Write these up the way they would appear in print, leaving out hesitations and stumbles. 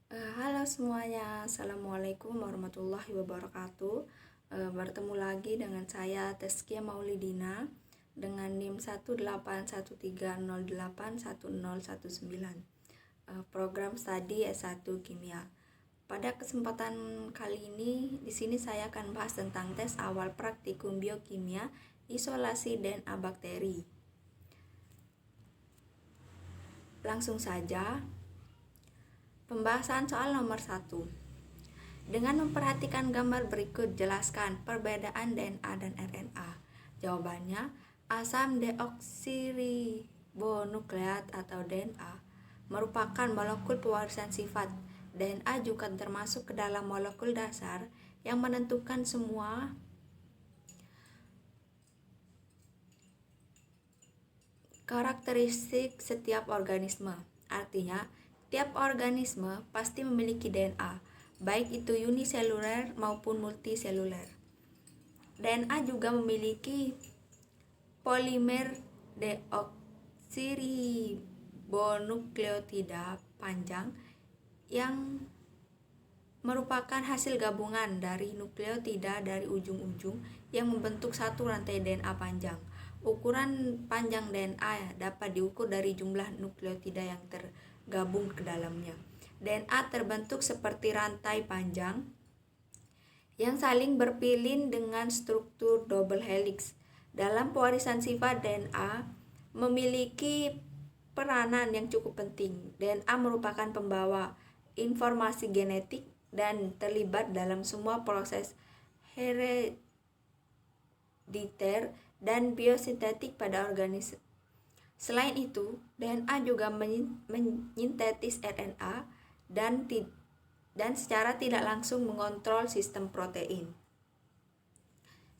Halo semuanya, Assalamualaikum warahmatullahi wabarakatuh. Bertemu lagi dengan saya Tezkia Maulidina dengan NIM 18130810119, program studi S1 Kimia. Pada kesempatan kali ini, di sini saya akan bahas tentang tes awal praktikum biokimia, isolasi DNA bakteri. Langsung saja, pembahasan soal nomor 1. Dengan memperhatikan gambar berikut, jelaskan perbedaan DNA dan RNA. Jawabannya, asam deoksiribonukleat atau DNA merupakan molekul pewarisan sifat. DNA juga termasuk ke dalam molekul dasar yang menentukan semua karakteristik setiap organisme. Artinya, tiap organisme pasti memiliki DNA, baik itu uniseluler maupun multiseluler. DNA juga memiliki polimer deoksiribonukleotida panjang yang merupakan hasil gabungan dari nukleotida dari ujung-ujung yang membentuk satu rantai DNA panjang. Ukuran panjang DNA dapat diukur dari jumlah nukleotida yang tergabung ke dalamnya. DNA terbentuk seperti rantai panjang yang saling berpilin dengan struktur double helix. Dalam pewarisan sifat, DNA memiliki peranan yang cukup penting. DNA merupakan pembawa informasi genetik dan terlibat dalam semua proses herediter dan biosintetik pada organisme. Selain itu, DNA juga menyintetis RNA dan secara tidak langsung mengontrol sistem protein.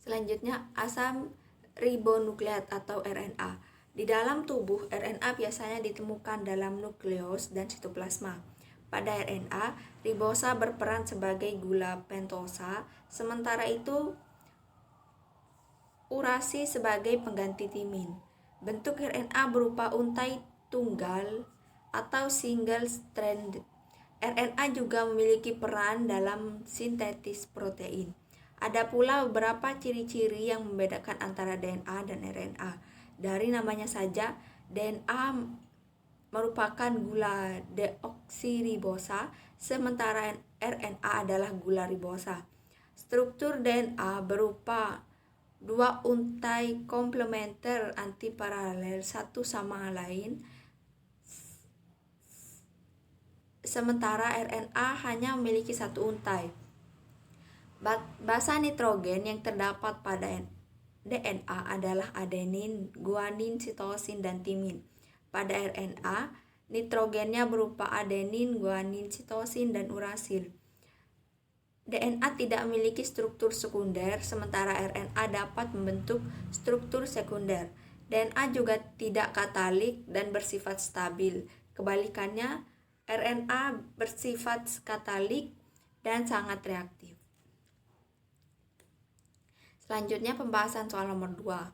Selanjutnya, asam ribonukleat atau RNA. Di dalam tubuh, RNA biasanya ditemukan dalam nukleus dan sitoplasma. Pada RNA, ribosa berperan sebagai gula pentosa, sementara itu urasi sebagai pengganti timin. Bentuk RNA berupa untai tunggal atau single strand. RNA juga memiliki peran dalam sintetis protein. Ada pula beberapa ciri-ciri yang membedakan antara DNA dan RNA. Dari namanya saja, DNA merupakan gula deoksiribosa, sementara RNA adalah gula ribosa. Struktur DNA berupa dua untai komplementer antiparalel satu sama lain, sementara RNA hanya memiliki satu untai. Basa nitrogen yang terdapat pada DNA adalah adenin, guanin, sitosin, dan timin. Pada RNA, nitrogennya berupa adenin, guanin, sitosin, dan urasil. DNA tidak memiliki struktur sekunder, sementara RNA dapat membentuk struktur sekunder. DNA juga tidak katalik dan bersifat stabil. Kebalikannya, RNA bersifat katalik dan sangat reaktif. Selanjutnya, pembahasan soal nomor 2.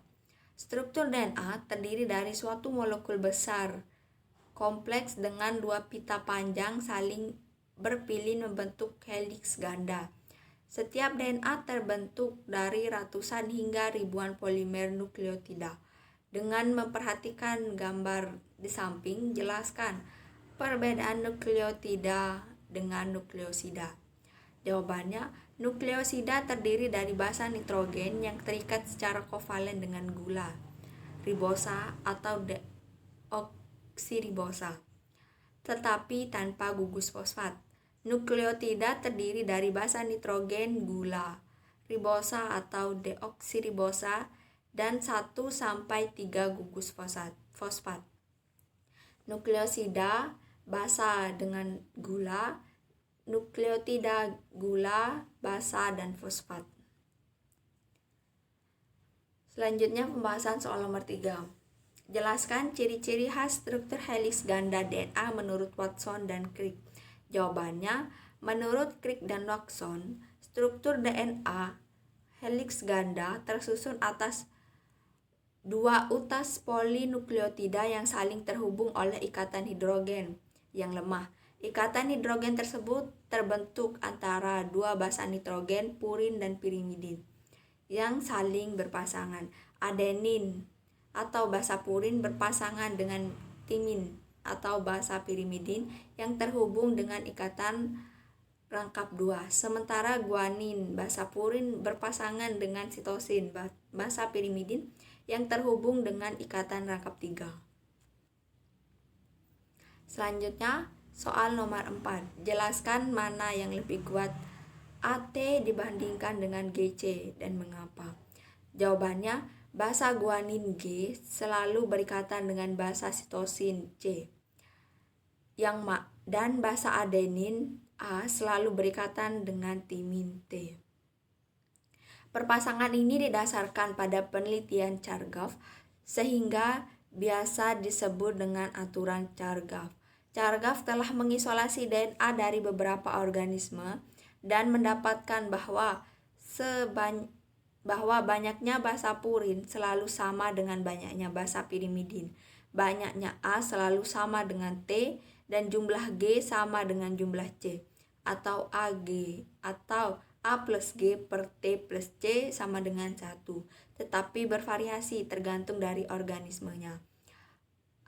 Struktur DNA terdiri dari suatu molekul besar kompleks dengan dua pita panjang saling berpilin membentuk heliks ganda. Setiap DNA terbentuk dari ratusan hingga ribuan polimer nukleotida. Dengan memperhatikan gambar di samping, jelaskan perbedaan nukleotida dengan nukleosida. Jawabannya, nukleosida terdiri dari basa nitrogen yang terikat secara kovalen dengan gula ribosa atau deoksiribosa, tetapi tanpa gugus fosfat. Nukleotida terdiri dari basa nitrogen, gula ribosa atau deoksiribosa, dan 1-3 gugus fosfat. Nukleosida basa dengan gula, nukleotida gula, basa, dan fosfat. Selanjutnya, pembahasan soal nomor 3. Jelaskan ciri-ciri khas struktur heliks ganda DNA menurut Watson dan Crick. Jawabannya, menurut Crick dan Watson, struktur DNA heliks ganda tersusun atas dua utas polinukleotida yang saling terhubung oleh ikatan hidrogen yang lemah. Ikatan hidrogen tersebut terbentuk antara dua basa nitrogen, purin dan pirimidin, yang saling berpasangan. Adenin atau basa purin berpasangan dengan timin atau basa pirimidin yang terhubung dengan ikatan rangkap 2. Sementara guanin basa purin berpasangan dengan sitosin basa pirimidin yang terhubung dengan ikatan rangkap 3. Selanjutnya, soal nomor 4. Jelaskan mana yang lebih kuat AT dibandingkan dengan GC dan mengapa. Jawabannya, basa guanin G selalu berikatan dengan basa sitosin C. Dan basa adenin A selalu berikatan dengan timin T. Perpasangan ini didasarkan pada penelitian Chargaff sehingga biasa disebut dengan aturan Chargaff. Chargaff telah mengisolasi DNA dari beberapa organisme dan mendapatkan bahwa banyaknya basa purin selalu sama dengan banyaknya basa pirimidin. Banyaknya A selalu sama dengan T dan jumlah G sama dengan jumlah C, atau AG atau A plus G per T plus C sama dengan 1, tetapi bervariasi tergantung dari organismenya.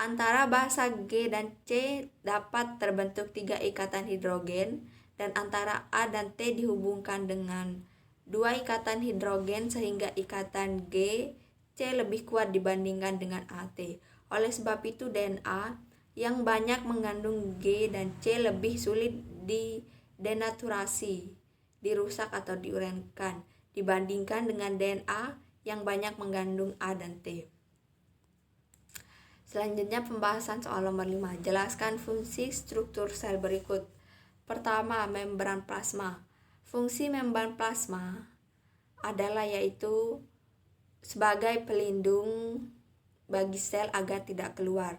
Antara basa G dan C dapat terbentuk 3 ikatan hidrogen, dan antara A dan T dihubungkan dengan 2 ikatan hidrogen sehingga ikatan G C lebih kuat dibandingkan dengan AT. Oleh sebab itu DNA yang banyak mengandung G dan C lebih sulit denaturasi, dirusak atau diurenkan dibandingkan dengan DNA yang banyak mengandung A dan T. Selanjutnya pembahasan soal nomor 5. Jelaskan fungsi struktur sel berikut. Pertama, membran plasma. Fungsi membran plasma adalah yaitu sebagai pelindung bagi sel agar tidak keluar,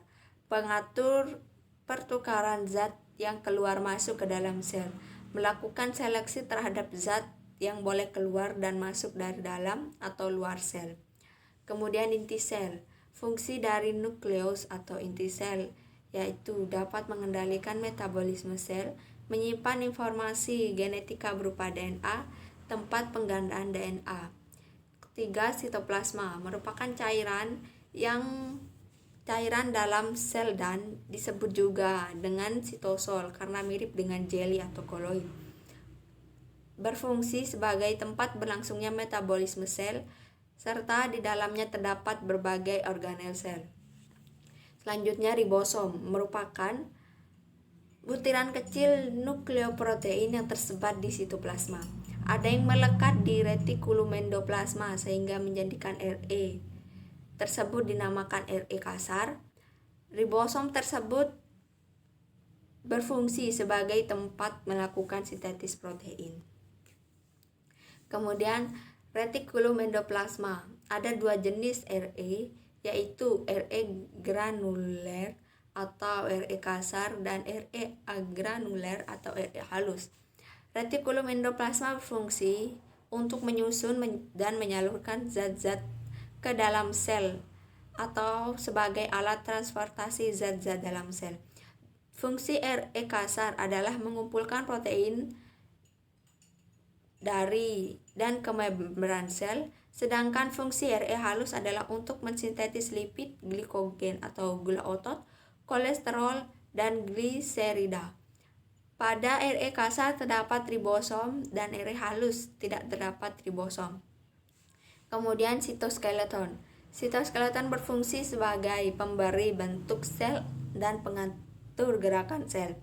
pengatur pertukaran zat yang keluar masuk ke dalam sel, melakukan seleksi terhadap zat yang boleh keluar dan masuk dari dalam atau luar sel. Kemudian inti sel. Fungsi dari nukleus atau inti sel yaitu dapat mengendalikan metabolisme sel, menyimpan informasi genetika berupa DNA, tempat penggandaan DNA. Ketiga, sitoplasma merupakan cairan dalam sel dan disebut juga dengan sitosol karena mirip dengan jelly atau koloid. Berfungsi sebagai tempat berlangsungnya metabolisme sel, serta di dalamnya terdapat berbagai organel sel. Selanjutnya, ribosom merupakan butiran kecil nukleoprotein yang tersebar di sitoplasma. Ada yang melekat di retikulum endoplasma sehingga menjadikan RE tersebut dinamakan RE kasar. Ribosom tersebut berfungsi sebagai tempat melakukan sintetis protein. Kemudian retikulum endoplasma ada 2 jenis RE, yaitu RE granuler atau RE kasar dan RE agranuler atau RE halus. Retikulum endoplasma berfungsi untuk menyusun dan menyalurkan zat-zat ke dalam sel atau sebagai alat transportasi zat-zat dalam sel. Fungsi RE kasar adalah mengumpulkan protein dari dan ke membran sel, sedangkan fungsi RE halus adalah untuk mensintetis lipid, glikogen atau gula otot, kolesterol, dan gliserida. Pada RE kasar terdapat ribosom dan RE halus tidak terdapat ribosom. Kemudian sitoskeleton. Sitoskeleton berfungsi sebagai pemberi bentuk sel dan pengatur gerakan sel.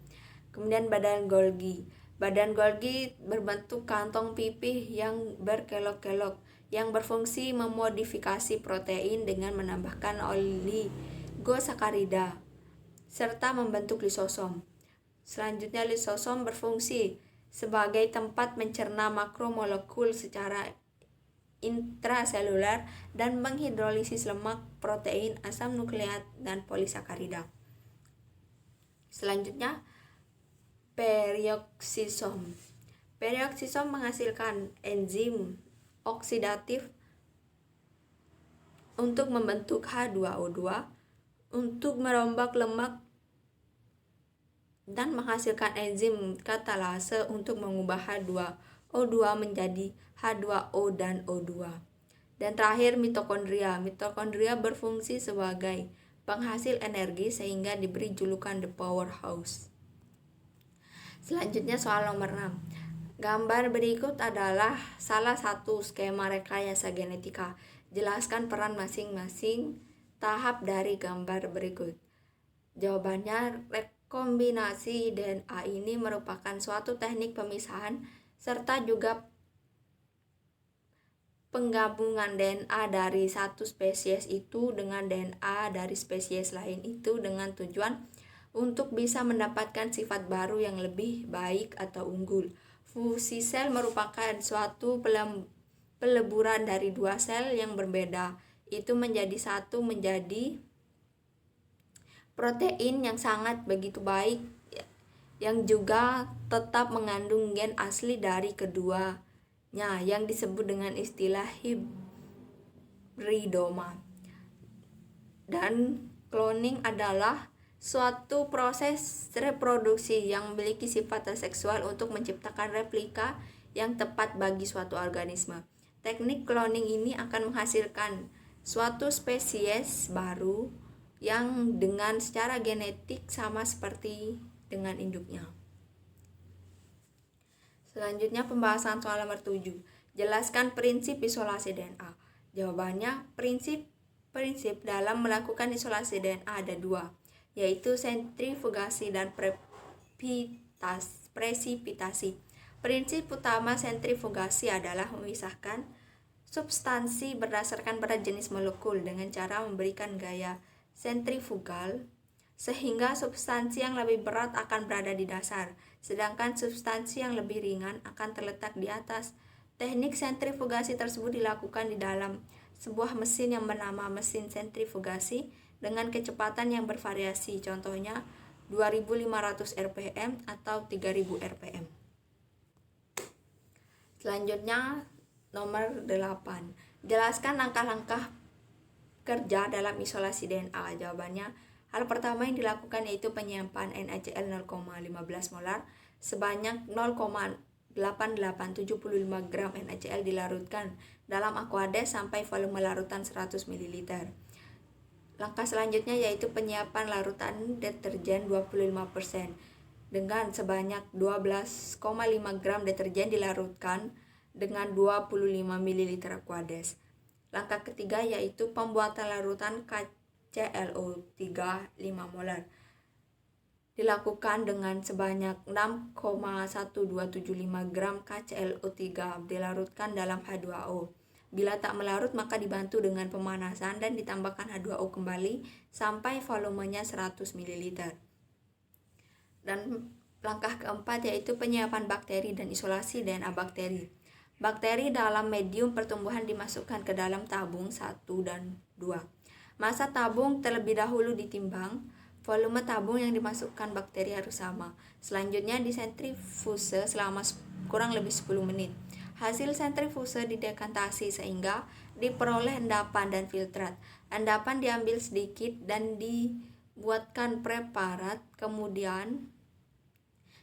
Kemudian badan Golgi. Badan Golgi berbentuk kantong pipih yang berkelok-kelok yang berfungsi memodifikasi protein dengan menambahkan oligosakarida serta membentuk lisosom. Selanjutnya, lisosom berfungsi sebagai tempat mencerna makromolekul secara intraseluler dan menghidrolisis lemak, protein, asam nukleat, dan polisakarida. Selanjutnya, perioksisom. Perioksisom menghasilkan enzim oksidatif untuk membentuk H2O2 untuk merombak lemak dan menghasilkan enzim katalase untuk mengubah H2O2 menjadi H2O dan O2. Dan terakhir mitokondria. Mitokondria berfungsi sebagai penghasil energi sehingga diberi julukan the powerhouse. Selanjutnya soal nomor 6. Gambar berikut adalah salah satu skema rekayasa genetika. Jelaskan peran masing-masing tahap dari gambar berikut. Jawabannya, rekombinasi DNA ini merupakan suatu teknik pemisahan serta juga penggabungan DNA dari satu spesies itu dengan DNA dari spesies lain itu dengan tujuan untuk bisa mendapatkan sifat baru yang lebih baik atau unggul. Fusi sel merupakan suatu peleburan dari dua sel yang berbeda itu menjadi satu menjadi protein yang sangat begitu baik yang juga tetap mengandung gen asli dari keduanya yang disebut dengan istilah hibridoma. Dan cloning adalah suatu proses reproduksi yang memiliki sifat seksual untuk menciptakan replika yang tepat bagi suatu organisme. Teknik cloning ini akan menghasilkan suatu spesies baru yang dengan secara genetik sama seperti dengan induknya. Selanjutnya pembahasan soal nomor 7. Jelaskan prinsip isolasi DNA. Jawabannya, prinsip dalam melakukan isolasi DNA ada dua, yaitu sentrifugasi dan presipitasi. Prinsip utama sentrifugasi adalah memisahkan substansi berdasarkan berat jenis molekul dengan cara memberikan gaya sentrifugal sehingga substansi yang lebih berat akan berada di dasar, sedangkan substansi yang lebih ringan akan terletak di atas. Teknik sentrifugasi tersebut dilakukan di dalam sebuah mesin yang bernama mesin sentrifugasi dengan kecepatan yang bervariasi, contohnya 2500 rpm atau 3000 rpm. Selanjutnya nomor 8. Jelaskan langkah-langkah kerja dalam isolasi DNA. Jawabannya, hal pertama yang dilakukan yaitu penyiapan NaCl 0,15 molar sebanyak 0,8875 gram NaCl dilarutkan dalam aqueous sampai volume larutan 100 ml. Langkah selanjutnya yaitu penyiapan larutan deterjen 25% dengan sebanyak 12,5 gram deterjen dilarutkan dengan 25 ml aqueous. Langkah ketiga yaitu pembuatan larutan KClO3 5 molar dilakukan dengan sebanyak 6,1275 gram KClO3 dilarutkan dalam H2O. Bila tak melarut maka dibantu dengan pemanasan dan ditambahkan H2O kembali sampai volumenya 100 ml. Dan langkah keempat yaitu penyiapan bakteri dan isolasi DNA bakteri. Bakteri dalam medium pertumbuhan dimasukkan ke dalam tabung 1 dan 2. Masa tabung terlebih dahulu ditimbang, volume tabung yang dimasukkan bakteri harus sama. Selanjutnya disentrifuse selama kurang lebih 10 menit. Hasil sentrifuse didekantasi sehingga diperoleh endapan dan filtrat. Endapan diambil sedikit dan dibuatkan preparat, kemudian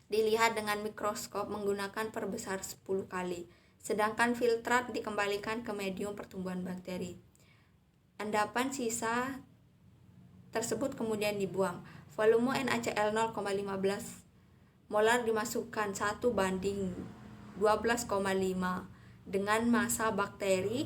dilihat dengan mikroskop menggunakan perbesar 10 kali. Sedangkan filtrat dikembalikan ke medium pertumbuhan bakteri. Endapan sisa tersebut kemudian dibuang. Volume NaCl 0,15 molar dimasukkan 1:12,5 dengan massa bakteri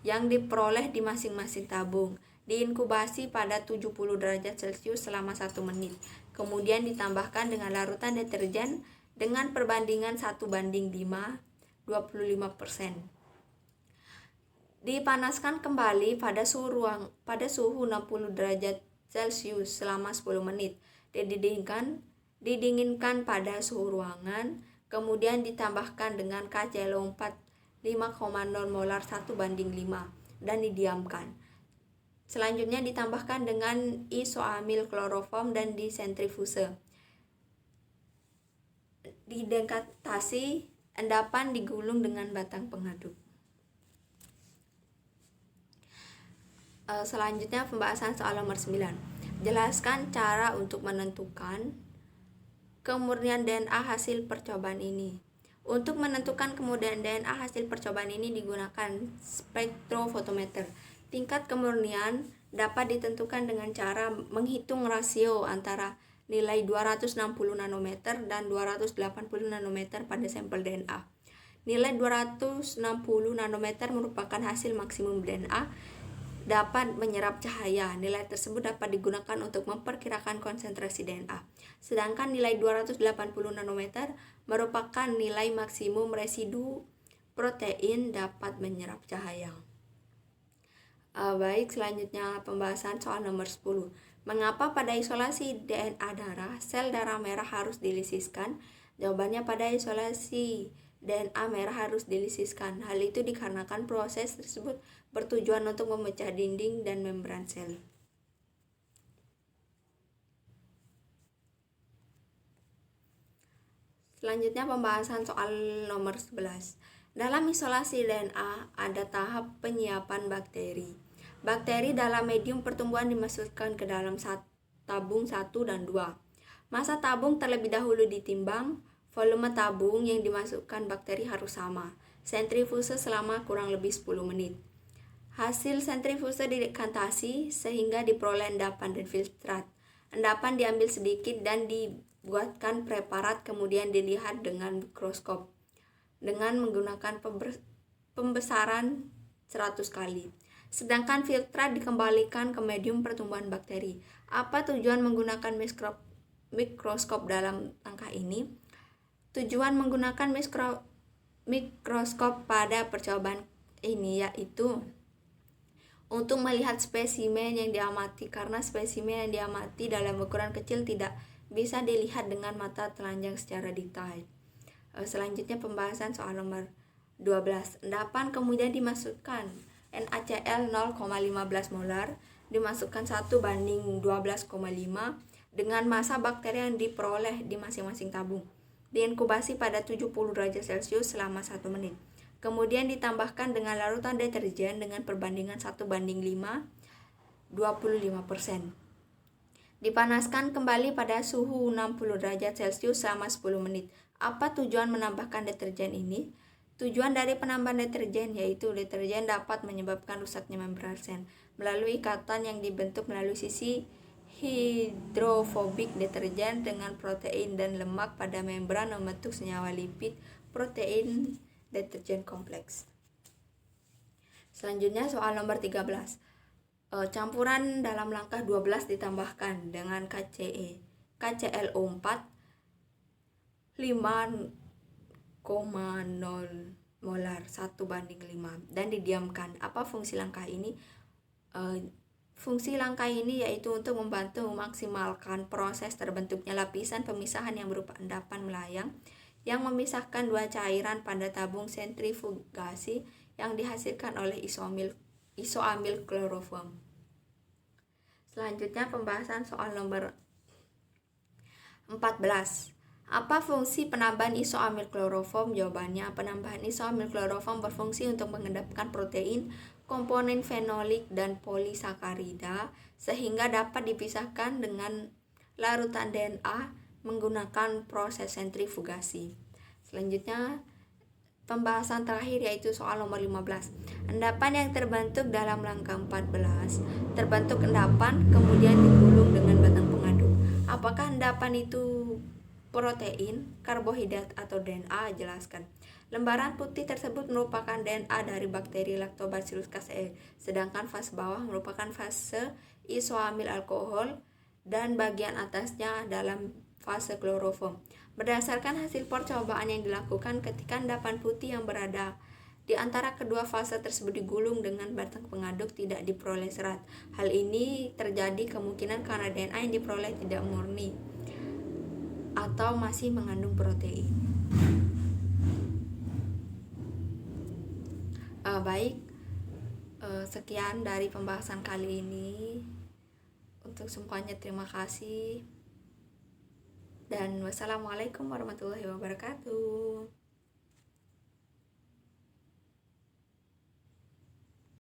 yang diperoleh di masing-masing tabung. Diinkubasi pada 70 derajat Celcius selama 1 menit. Kemudian ditambahkan dengan larutan deterjen dengan perbandingan 1:5, 25%. Dipanaskan kembali pada suhu 60 derajat Celcius selama 10 menit. Didinginkan pada suhu ruangan, kemudian ditambahkan dengan KClO4 5,0 molar 1:5 dan didiamkan. Selanjutnya ditambahkan dengan isoamil kloroform dan disentrifuse. Didekantasi, endapan digulung dengan batang pengaduk. Selanjutnya pembahasan soal nomor 9. Jelaskan cara untuk menentukan kemurnian DNA hasil percobaan ini. Untuk menentukan kemurnian DNA hasil percobaan ini digunakan spektrofotometer. Tingkat kemurnian dapat ditentukan dengan cara menghitung rasio antara nilai 260 nanometer dan 280 nanometer pada sampel DNA. Nilai 260 nanometer merupakan hasil maksimum DNA dapat menyerap cahaya. Nilai tersebut dapat digunakan untuk memperkirakan konsentrasi DNA. Sedangkan nilai 280 nanometer merupakan nilai maksimum residu protein dapat menyerap cahaya. Baik, selanjutnya pembahasan soal nomor 10. Mengapa pada isolasi DNA darah, sel darah merah harus dilisiskan? Jawabannya, pada isolasi DNA merah harus dilisiskan. Hal itu dikarenakan proses tersebut bertujuan untuk memecah dinding dan membran sel. Selanjutnya pembahasan soal nomor 11. Dalam isolasi DNA ada tahap penyiapan bakteri. Bakteri dalam medium pertumbuhan dimasukkan ke dalam tabung 1 dan 2. Masa tabung terlebih dahulu ditimbang. Volume tabung yang dimasukkan bakteri harus sama. Sentrifuge selama kurang lebih 10 menit. Hasil sentrifuge didekantasi sehingga diperoleh endapan dan filtrat. Endapan diambil sedikit dan dibuatkan preparat, kemudian dilihat dengan mikroskop dengan menggunakan pembesaran 100 kali. Sedangkan filtrat dikembalikan ke medium pertumbuhan bakteri. Apa tujuan menggunakan mikroskop dalam langkah ini? Tujuan menggunakan mikroskop pada percobaan ini yaitu untuk melihat spesimen yang diamati, karena spesimen yang diamati dalam ukuran kecil tidak bisa dilihat dengan mata telanjang secara detail. Selanjutnya pembahasan soal nomor 12. Endapan kemudian dimasukkan. NaCl 0,15 molar dimasukkan 1:12,5 dengan massa bakteri yang diperoleh di masing-masing tabung. Diinkubasi pada 70 derajat Celcius selama 1 menit. Kemudian ditambahkan dengan larutan deterjen dengan perbandingan 1:5, 25%. Dipanaskan kembali pada suhu 60 derajat Celcius selama 10 menit. Apa tujuan menambahkan deterjen ini? Tujuan dari penambahan deterjen yaitu deterjen dapat menyebabkan rusaknya membran sel melalui ikatan yang dibentuk melalui sisi hidrofobik deterjen dengan protein dan lemak pada membran membentuk senyawa lipid protein deterjen kompleks. Selanjutnya soal nomor 13. Campuran dalam langkah 12 ditambahkan dengan KClO4 5,0 molar 1:5 dan didiamkan. Apa fungsi langkah ini? Fungsi langkah ini yaitu untuk membantu memaksimalkan proses terbentuknya lapisan pemisahan yang berupa endapan melayang yang memisahkan dua cairan pada tabung sentrifugasi yang dihasilkan oleh isoamil kloroform. Selanjutnya pembahasan soal nomor 14. Apa fungsi penambahan isoamil kloroform? Jawabannya, penambahan isoamil kloroform berfungsi untuk mengendapkan protein, komponen fenolik dan polisakarida sehingga dapat dipisahkan dengan larutan DNA menggunakan proses sentrifugasi. Selanjutnya pembahasan terakhir yaitu soal nomor 15. Endapan yang terbentuk dalam langkah 14 terbentuk endapan kemudian digulung dengan batang pengaduk. Apakah endapan itu protein, karbohidrat atau DNA? Jelaskan. Lembaran putih tersebut merupakan DNA dari bakteri Lactobacillus casei, sedangkan fase bawah merupakan fase isoamil alkohol dan bagian atasnya dalam fase kloroform. Berdasarkan hasil percobaan yang dilakukan ketika endapan putih yang berada di antara kedua fase tersebut digulung dengan batang pengaduk tidak diperoleh serat. Hal ini terjadi kemungkinan karena DNA yang diperoleh tidak murni atau masih mengandung protein. Sekian dari pembahasan kali ini. Untuk semuanya terima kasih dan wassalamualaikum warahmatullahi wabarakatuh.